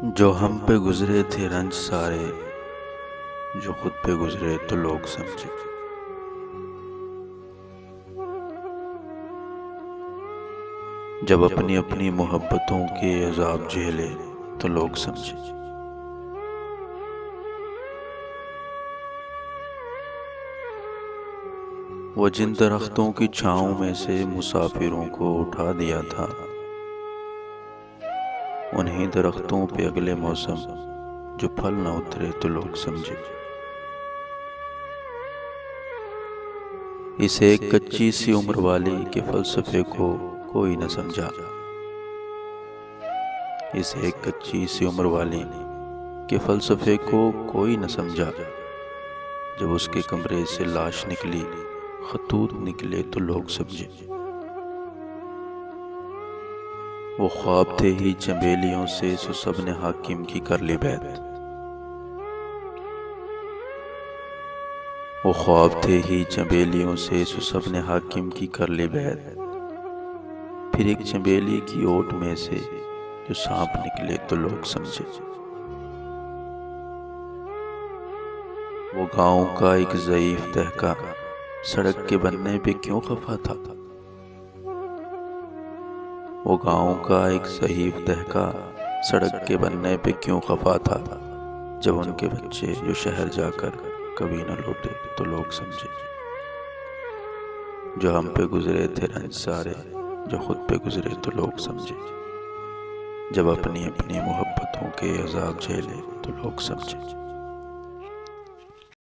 جو ہم پہ گزرے تھے رنج سارے، جو خود پہ گزرے تو لوگ سمجھے۔ جب اپنی اپنی محبتوں کے عذاب جھیلے تو لوگ سمجھے۔ وہ جن درختوں کی چھاؤں میں سے مسافروں کو اٹھا دیا تھا، انہی درختوں پہ اگلے موسم جو پھل نہ اترے تو لوگ سمجھے۔ اس ایک کچی سی عمر والی کے فلسفے کو کوئی نہ سمجھا، اس ایک کچی سی عمر والی کے فلسفے کو کوئی نہ سمجھا۔ جب اس کے کمرے سے لاش نکلی، خطوط نکلے تو لوگ سمجھے۔ وہ خواب تھے ہی چنبیلیوں سے سو سب نے حاکم کی کر لی بیعت۔ وہ خواب تھے ہی چنبیلیوں سے سو سب نے حاکم کی کر لی بیعت۔ پھر ایک چنبیلی کی اوٹ میں سے جو سانپ نکلے تو لوگ سمجھے۔ وہ گاؤں کا ایک ضعیف دہقاں سڑک کے بننے پہ کیوں خفا تھا؟ وہ گاؤں کا ایک ضعیف دہقاں سڑک کے بننے پہ کیوں خفا تھا؟ جب ان کے بچے جو شہر جا کر کبھی نہ لوٹے تو لوگ سمجھے۔ جو ہم پہ گزرے تھے رنج سارے، جو خود پہ گزرے تو لوگ سمجھے۔ جب اپنی اپنی محبتوں کے عذاب جھیلے تو لوگ سمجھے۔